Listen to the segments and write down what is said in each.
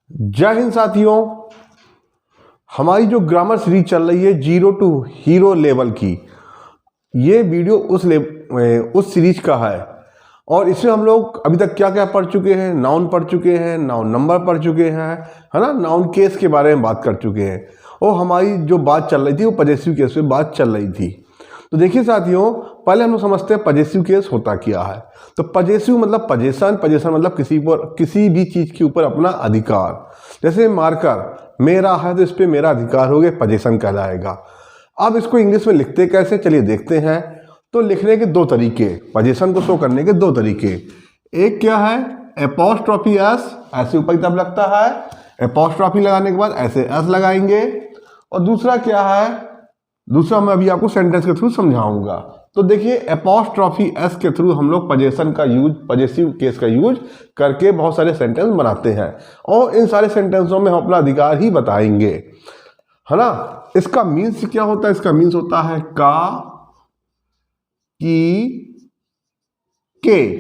जय हिंद साथियों, हमारी जो ग्रामर सीरीज चल रही है जीरो टू हीरो लेवल की, ये वीडियो उस सीरीज का है। और इसमें हम लोग अभी तक क्या क्या पढ़ चुके हैं। नाउन पढ़ चुके हैं, नाउन नंबर पढ़ चुके हैं, है ना। नाउन केस के बारे में बात कर चुके हैं। और हमारी जो बात चल रही थी वो पजेसिव केस पे बात चल रही थी। तो देखिए साथियों, पहले हम लोग समझते हैं पजेसिव केस होता क्या है। तो पजेसिव मतलब पजेशन, पजेशन मतलब किसी भी चीज़ के ऊपर अपना अधिकार। जैसे मार्कर मेरा है तो इस पर मेरा अधिकार हो गया, पजेशन कहलाएगा। अब इसको इंग्लिश में लिखते कैसे, चलिए देखते हैं। तो लिखने के दो तरीके, पजेशन को शो करने के दो तरीके। एक क्या है, एपोस्ट्रोफी एस, ऐसे ऊपर की तरफ लगता है। एपोस्ट्रोफी लगाने के बाद ऐसे एस लगाएंगे। और दूसरा क्या है, दूसरा मैं अभी आपको सेंटेंस के थ्रू समझाऊंगा। तो देखिए, एपोस्ट्रोफी एस के थ्रू हम लोग पजेशन का यूज, पजेसिव केस का यूज करके बहुत सारे सेंटेंस बनाते हैं। और इन सारे सेंटेंसों में हम अपना अधिकार ही बताएंगे, है ना। इसका मीन्स क्या होता है, इसका मीन्स होता है का, की, के।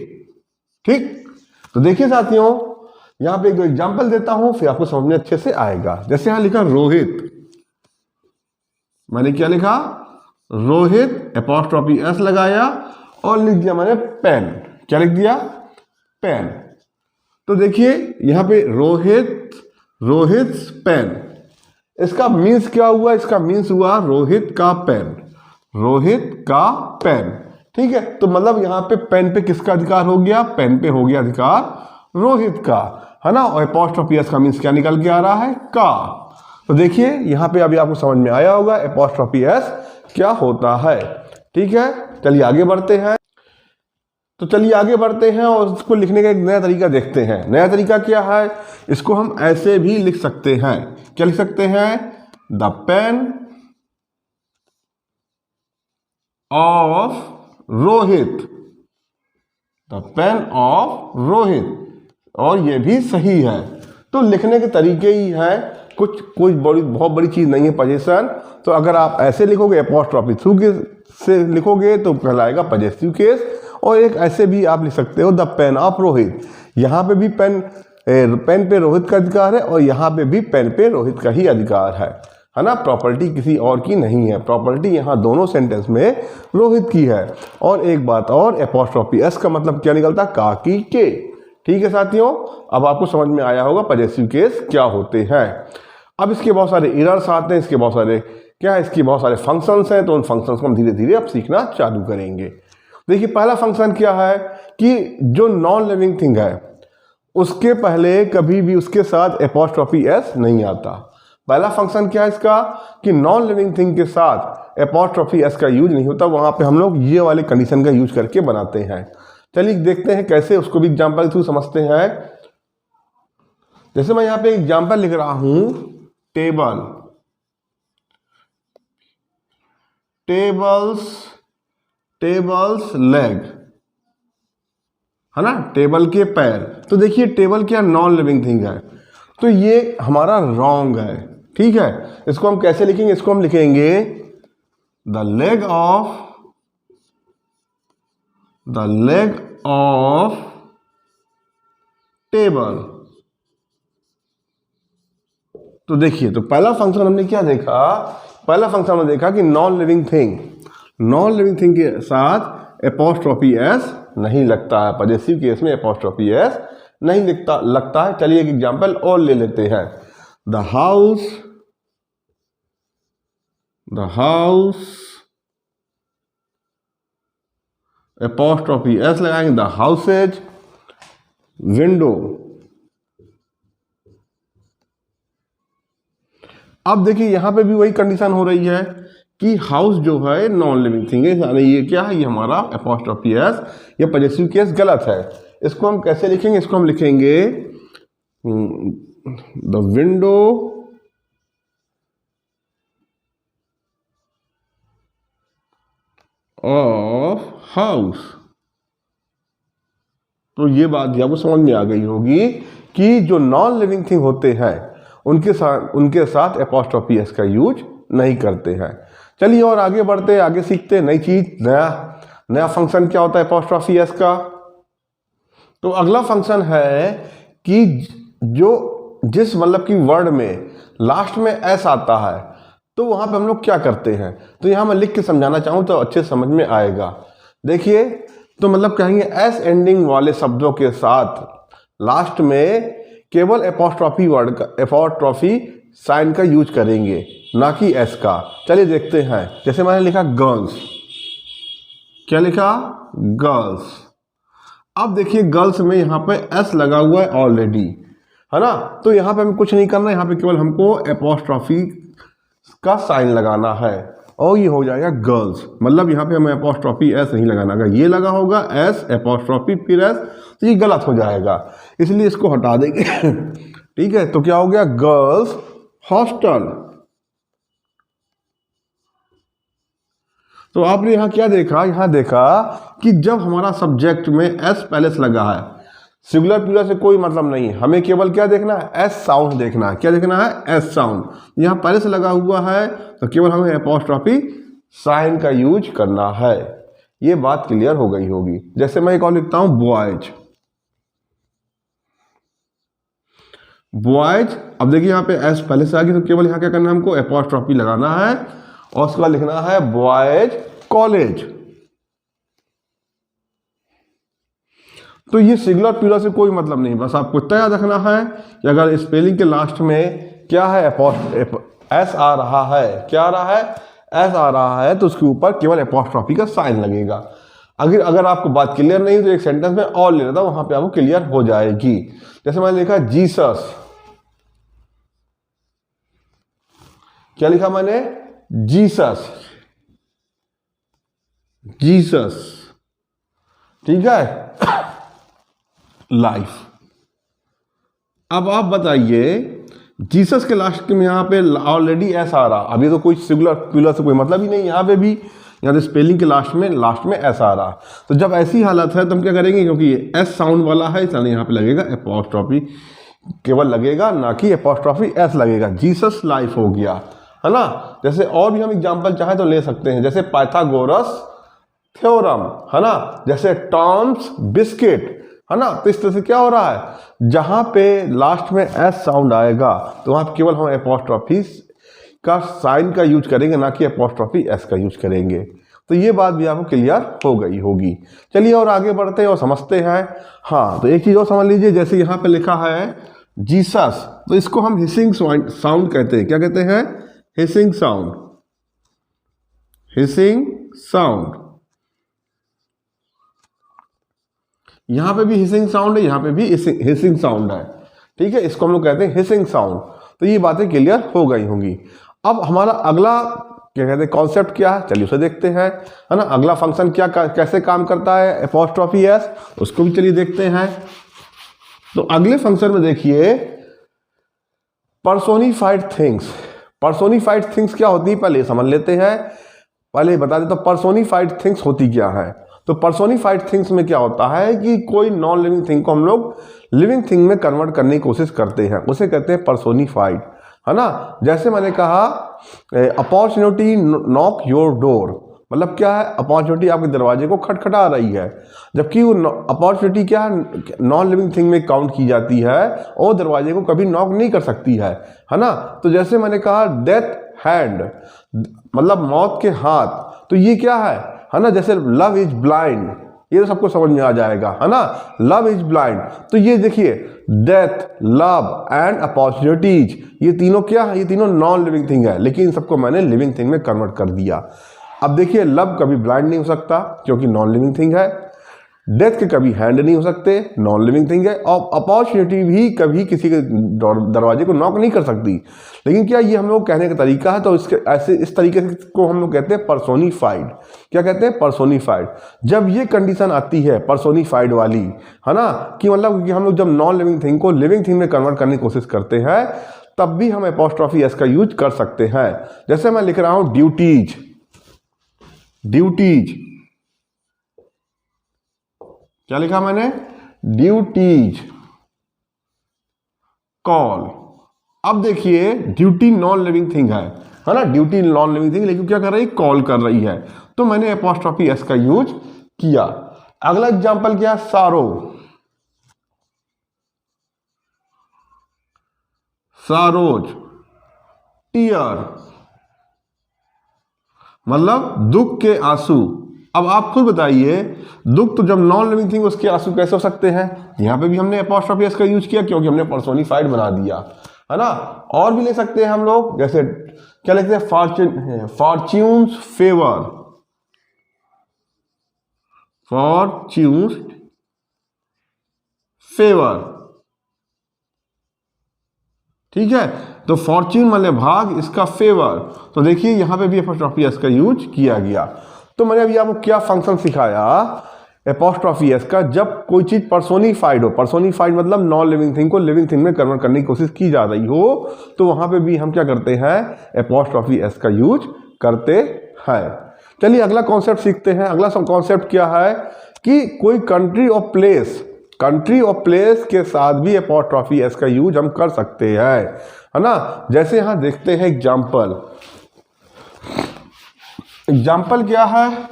ठीक, तो देखिए साथियों, यहां पे एक दो एग्जांपल देता हूं, फिर आपको समझ में अच्छे से आएगा। जैसे यहां लिखा रोहित, मैंने क्या लिखा, रोहित, एपोस्ट्रोफी एस लगाया और लिख दिया मैंने पेन। क्या लिख दिया, पेन। तो देखिए यहां पे रोहित, रोहित पेन, इसका मीन्स क्या हुआ, इसका मीन्स हुआ रोहित का पेन, रोहित का पेन। ठीक है, तो मतलब यहां पे पेन पे किसका अधिकार हो गया, पेन पे हो गया अधिकार रोहित का, है ना। और एपोस्ट्रोफी एस का मीन्स क्या निकल के आ रहा है, का। तो देखिए यहां पे अभी आपको समझ में आया होगा एपोस्ट्रोफी एस क्या होता है। ठीक है, चलिए आगे बढ़ते हैं। तो चलिए आगे बढ़ते हैं और इसको लिखने का एक नया तरीका देखते हैं। नया तरीका क्या है, इसको हम ऐसे भी लिख सकते हैं। क्या लिख सकते हैं, the pain of Rohit, the pain of Rohit. और ये भी सही है। तो लिखने के तरीके ही है, कोई बहुत बड़ी चीज नहीं है पजेशन। तो अगर आप ऐसे लिखोगे, एपोस्ट्रोफी थ्रू से लिखोगे तो कहलाएगा पजेसिव केस। और एक ऐसे भी आप लिख सकते हो, द पेन ऑफ रोहित। यहाँ पे भी पेन पे रोहित का अधिकार है और यहाँ पे भी पेन पे रोहित का ही अधिकार है ना। प्रॉपर्टी किसी और की नहीं है, प्रॉपर्टी यहाँ दोनों सेंटेंस में रोहित की है। और एक बात और, एपोस्ट्रोफी एस का मतलब क्या निकलता, का, की, के। ठीक है साथियों, अब आपको समझ में आया होगा पजेसिव केस क्या होते हैं। अब इसके बहुत सारे एरर्स आते हैं, इसके बहुत सारे क्या है, इसके बहुत सारे फंक्शंस हैं। तो उन फंक्शंस को हम धीरे धीरे अब सीखना चालू करेंगे। देखिए पहला फंक्शन क्या है कि जो नॉन लिविंग थिंग है उसके पहले कभी भी उसके साथ एपोस्ट्रोफी एस नहीं आता। पहला फंक्शन क्या है इसका, कि नॉन लिविंग थिंग के साथ एपोस्ट्रोफी एस का यूज नहीं होता। वहां पे हम लोग ये वाले कंडीशन का यूज करके बनाते हैं। चलिए देखते हैं कैसे, उसको भी एग्जाम्पल के थ्रू समझते हैं। जैसे मैं यहां पे एग्जाम्पल लिख रहा हूं, टेबल, टेबल्स लेग, है ना, टेबल के पैर। तो देखिए टेबल क्या नॉन लिविंग थिंग है, तो ये हमारा रॉन्ग है। ठीक है, इसको हम कैसे लिखेंगे, इसको हम लिखेंगे द लेग ऑफ टेबल। तो देखिए, तो पहला फंक्शन हमने क्या देखा, पहला फंक्शन हमने देखा कि नॉन लिविंग थिंग के साथ एपोस्ट्रोफी एस नहीं लगता है। पजेसिव केस में एपोस्ट्रोफी एस नहीं लगता है। चलिए एक एग्जांपल और ले लेते हैं। द हाउस एपोस्ट्रोफी एस लगाएंगे, द हाउसेज। विंडो, अब देखिए यहां पे भी वही कंडीशन हो रही है कि हाउस जो है नॉन लिविंग थिंग है, यानी ये क्या है, ये हमारा एपोस्ट्रोफी एस, ये पजेसिव केस गलत है। इसको हम कैसे लिखेंगे, इसको हम लिखेंगे द विंडो ऑफ हाउस। तो ये बात भी आपको समझ में आ गई होगी कि जो नॉन लिविंग थिंग होते हैं उनके साथ एपोस्ट्रोफी एस का यूज नहीं करते हैं। चलिए और आगे बढ़ते हैं, आगे सीखते हैं नई चीज, नया फंक्शन क्या होता है एपोस्ट्रोफी एस का। तो अगला फंक्शन है कि जो जिस मतलब कि वर्ड में लास्ट में एस आता है तो वहाँ पे हम लोग क्या करते हैं, तो यहाँ मैं लिख के समझाना चाहूँ तो अच्छे समझ में आएगा। देखिए, तो मतलब कहेंगे एस एंडिंग वाले शब्दों के साथ लास्ट में केवल एपोस्ट्रॉफी वर्ड का, एपोस्ट्रॉफी साइन का यूज करेंगे, ना कि एस का। चलिए देखते हैं। जैसे मैंने लिखा गर्ल्स, क्या लिखा, गर्ल्स। अब देखिए गर्ल्स में यहाँ पे एस लगा हुआ है ऑलरेडी, है ना, तो यहाँ पे हमें कुछ नहीं करना है, यहाँ पे केवल हमको एपोस्ट्रॉफी का साइन लगाना है और ये हो जाएगा गर्ल्स। मतलब यहाँ पे हमें एपोस्ट्रॉफी एस नहीं लगाना, अगर ये लगा होगा एस एपोस्ट्रॉफी फिर एस तो ये गलत हो जाएगा, इसलिए इसको हटा देंगे। ठीक है, तो क्या हो गया, गर्ल्स हॉस्टल। तो आपने यहाँ क्या देखा, यहाँ देखा कि जब हमारा सब्जेक्ट में एस पहले से लगा है, सिंगुलर प्लूरल से कोई मतलब नहीं, हमें केवल क्या देखना है, एस साउंड देखना है। क्या देखना है, एस साउंड। यहाँ पहले से लगा हुआ है तो केवल हमें एपोस्ट्रॉफी साइन का यूज करना है। ये बात क्लियर हो गई होगी। जैसे मैं एक और लिखता हूं बॉयज, बॉयज। अब देखिए यहाँ पे एस पहले से आ गई तो केवल यहाँ क्या करना है, हमको एपोस्ट्रॉफी लगाना है और उसके बाद लिखना है बॉयज कॉलेज। तो ये सिंगुलर प्लूरल से कोई मतलब नहीं, बस आपको इतना याद रखना है कि अगर स्पेलिंग के लास्ट में क्या है, एस आ रहा है, क्या आ रहा है, एस आ रहा है, तो उसके ऊपर केवल एपोस्ट्रॉफी का साइन लगेगा। अगर आपको बात क्लियर नहीं तो एक सेंटेंस में और ले लेता, वहां पे आपको क्लियर हो जाएगी। जैसे मैंने लिखा जीसस, क्या लिखा मैंने, जीसस, जीसस। ठीक है, लाइफ। अब आप बताइए, जीसस के लास्ट में यहाँ पे ऑलरेडी एस आ रहा, अभी तो कोई सिंगुलर प्लूरल से कोई मतलब ही नहीं, यहाँ पे भी, यहाँ तो स्पेलिंग के लास्ट में एस आ रहा। तो जब ऐसी हालत है तो हम क्या करेंगे, क्योंकि एस साउंड वाला है इसलिए यहाँ पे लगेगा एपोस्ट्रॉफी केवल लगेगा, ना कि एपोस्ट्रॉफी एस लगेगा। जीसस लाइफ हो गया, है ना। जैसे और भी हम एग्जाम्पल चाहें तो ले सकते हैं, जैसे पाइथागोरस थ्योरम, है ना, जैसे टॉम्स बिस्किट, है ना। तो इस तरह से क्या हो रहा है, जहां पे लास्ट में एस साउंड आएगा तो वहां केवल हम एपोस्ट्रॉफी का साइन का यूज करेंगे, ना कि एपोस्ट्रॉफी एस का यूज करेंगे। तो ये बात भी आपको क्लियर हो गई होगी। चलिए और आगे बढ़ते हैं और समझते हैं। हाँ, तो एक चीज और समझ लीजिए, जैसे यहाँ पे लिखा है जीसस, तो इसको हम हिसिंग साउंड कहते हैं। क्या कहते हैं, हिसिंग साउंड, हिसिंग साउंड। यहां पे भी हिसिंग साउंड है, यहां पे भी हिसिंग साउंड है। ठीक है, इसको हम लोग कहते हैं हिसिंग साउंड। तो ये बातें क्लियर हो गई होंगी। अब हमारा अगला क्या कहते हैं कॉन्सेप्ट क्या है, चलिए उसे देखते हैं, है ना। अगला फंक्शन क्या कैसे काम करता है एपोस्ट्रॉफी एस, उसको भी चलिए देखते हैं। तो अगले फंक्शन में देखिए पर्सोनिफाइड थिंग्स। पर्सोनिफाइड थिंग्स क्या होती है पहले समझ लेते हैं, पहले बता देता हूं पर्सोनिफाइड थिंग्स होती क्या है। तो पर्सोनिफाइड थिंग्स में क्या होता है कि कोई नॉन लिविंग थिंग को हम लोग लिविंग थिंग में कन्वर्ट करने की कोशिश करते हैं, उसे कहते हैं पर्सोनिफाइड, है ना। जैसे मैंने कहा अपॉर्चुनिटी नॉक योर डोर, मतलब क्या है, अपॉर्चुनिटी आपके दरवाजे को खटखटा रही है, जबकि वो अपॉर्चुनिटी क्या है, नॉन लिविंग थिंग में काउंट की जाती है और दरवाजे को कभी नॉक नहीं कर सकती है ना। तो जैसे मैंने कहा डेथ हैंड, मतलब मौत के हाथ, तो ये क्या है ना। जैसे लव इज ब्लाइंड, ये तो सबको समझ में आ जाएगा, है ना, लव इज ब्लाइंड। तो ये देखिए डेथ, लव एंड अपॉर्चुनिटीज, ये तीनों क्या है, ये तीनों नॉन लिविंग थिंग है, लेकिन इन सबको मैंने लिविंग थिंग में कन्वर्ट कर दिया। अब देखिए लव कभी ब्लाइंड नहीं हो सकता क्योंकि नॉन लिविंग थिंग है, डेथ के कभी हैंड नहीं हो सकते, नॉन लिविंग थिंग है, और अपॉर्चुनिटी भी कभी किसी के दरवाजे को नॉक नहीं कर सकती। लेकिन क्या ये हम लोग कहने का तरीका है, तो इसके ऐसे इस तरीके से को हम लोग कहते हैं पर्सोनिफाइड। क्या कहते हैं, पर्सोनिफाइड। जब ये कंडीशन आती है पर्सोनिफाइड वाली, है ना, कि मतलब कि हम लोग जब नॉन लिविंग थिंग को लिविंग थिंग में कन्वर्ट करने की कोशिश करते हैं, तब भी हम एपोस्ट्रॉफी एस का यूज कर सकते हैं। जैसे मैं लिख रहा हूं ड्यूटीज, ड्यूटीज, क्या लिखा मैंने, ड्यूटीज, कॉल। अब देखिए ड्यूटी नॉन लिविंग थिंग है ना, ड्यूटी नॉन लिविंग थिंग, लेकिन क्या कर रही है, कॉल कर रही है, तो मैंने एपोस्ट्रॉफी एस का यूज किया। अगला एग्जांपल क्या, सारो, सारोज, टीयर मतलब दुख के आंसू। अब आप खुद बताइए, दुख तो जब नॉन लिविंग थिंग, उसके आंसू कैसे हो सकते हैं? यहां पे भी हमने अपॉस्ट्रोफी एस का यूज किया क्योंकि हमने पर्सोनिफाइड बना दिया, है ना। और भी ले सकते हैं हम लोग, जैसे क्या लिखते हैं, फॉर्च्यून्स फेवर, फॉर्च्यून्स फेवर, ठीक है। तो फॉर्च्यून मतलब भाग, इसका फेवर, तो देखिए यहां पे भी अपॉस्ट्रोफी एस का यूज किया गया। तो मैंने अभी आपको क्या फंक्शन सिखाया अपॉस्ट्रोफी एस का, जब कोई चीज पर्सोनिफाइड हो, पर्सोनिफाइड मतलब नॉन लिविंग थिंग को लिविंग थिंग में कन्वर्ट करने की कोशिश की जा रही हो, तो वहां पे भी हम क्या करते हैं, अपॉस्ट्रोफी एस का यूज करते हैं। चलिए अगला कॉन्सेप्ट सीखते हैं। अगला कॉन्सेप्ट क्या है कि कोई कंट्री और प्लेस, कंट्री और प्लेस के साथ भी अपॉस्ट्रोफी एस का यूज हम कर सकते हैं, है ना। जैसे यहां देखते हैं एग्जाम्पल, एग्जाम्पल क्या है,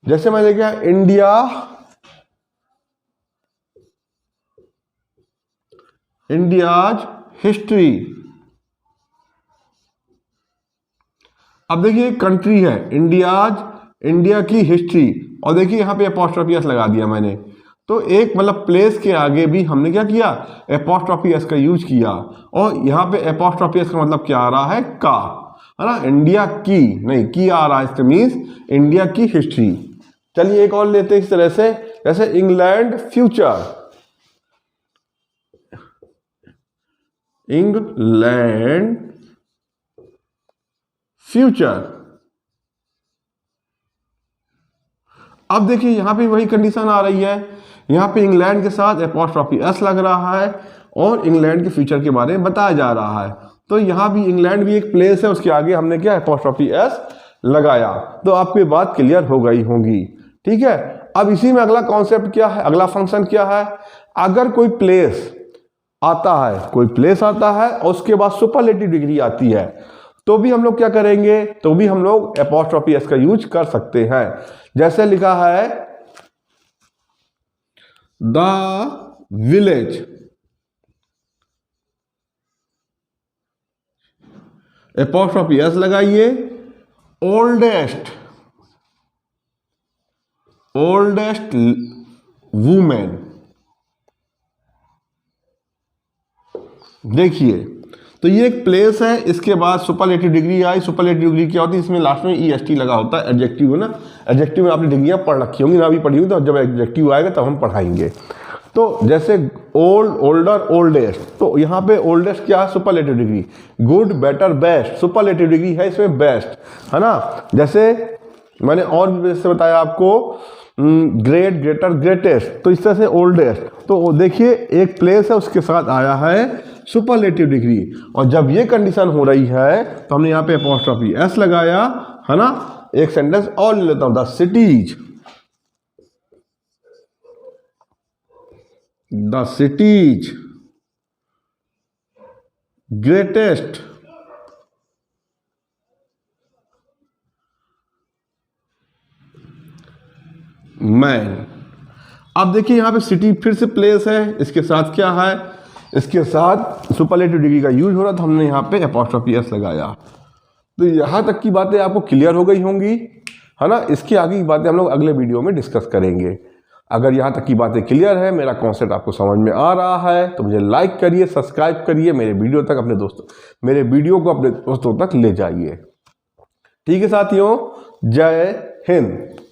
जैसे मैंने क्या, इंडिया, इंडियाज हिस्ट्री। अब देखिए एक कंट्री है इंडियाज, इंडिया की हिस्ट्री, और देखिए यहां पे अपॉस्ट्रोफी एस लगा दिया मैंने। तो एक मतलब प्लेस के आगे भी हमने क्या किया, अपॉस्ट्रोफी एस का यूज किया, और यहां पे अपॉस्ट्रोफी एस का मतलब क्या आ रहा है, का, है ना। इंडिया की नहीं, की आ रहा है, इसका मीन्स इंडिया की हिस्ट्री। चलिए एक और लेते हैं इस तरह से, जैसे इंग्लैंड फ्यूचर, इंग्लैंड फ्यूचर। अब देखिए यहां पे वही कंडीशन आ रही है, यहां पे इंग्लैंड के साथ अपॉस्ट्रोफी एस लग रहा है और इंग्लैंड के फ्यूचर के बारे में बताया जा रहा है। तो यहां भी इंग्लैंड भी एक प्लेस है, उसके आगे हमने क्या अपॉस्ट्रोफी एस लगाया। तो आपको ये बात क्लियर हो गई होगी, ठीक है। अब इसी में अगला कॉन्सेप्ट क्या है, अगला फंक्शन क्या है, अगर कोई प्लेस आता है, कोई प्लेस आता है और उसके बाद सुपरलेटिव डिग्री आती है, तो भी हम लोग क्या करेंगे, तो भी हम लोग अपॉस्ट्रोफी एस का यूज कर सकते हैं। जैसे लिखा है द विलेज, अपॉस्ट्रोफी एस लगाइए, ओल्डेस्ट, ओल्डेस्ट वुमेन। देखिए तो ये एक प्लेस है, इसके बाद superlative degree I. Superlative degree क्या होती है, इसमें लास्ट में EST लगा होता है, एडजेक्टिव है ना। एडजेक्टिव में आपने डिग्रियां पढ़ रखी होंगी, ना भी पढ़ी होंगी, तो जब एडजेक्टिव आएगा तब हम पढ़ाएंगे। तो जैसे ओल्ड, ओल्डर, ओल्डेस्ट, तो यहाँ पे ओल्डेस्ट क्या है, superlative degree. Good, better, best, superlative degree है इसमें बेस्ट, है ना। जैसे मैंने और भी जैसे बताया आपको, ग्रेट, ग्रेटर, ग्रेटेस्ट, तो इस तरह से ओल्डेस्ट। तो देखिए एक प्लेस है, उसके साथ आया है सुपरलेटिव डिग्री, और जब ये कंडीशन हो रही है तो हमने यहाँ पे अपॉस्ट्रोफी एस लगाया, है ना। एक सेंटेंस और ले लेता हूं, the cities, the cities greatest man. अब देखिए यहां पे सिटी फिर से प्लेस है, इसके साथ क्या है, इसके साथ सुपरलेटिव डिग्री का यूज हो रहा था, हमने यहाँ पे अपॉस्ट्रोफी एस लगाया। तो यहाँ तक की बातें आपको क्लियर हो गई होंगी, है ना। इसके आगे की बातें हम लोग अगले वीडियो में डिस्कस करेंगे। अगर यहाँ तक की बातें क्लियर है, मेरा कॉन्सेप्ट आपको समझ में आ रहा है, तो मुझे लाइक करिए, सब्सक्राइब करिए, मेरे वीडियो को अपने दोस्तों तक ले जाइए। ठीक है साथियों, जय हिंद।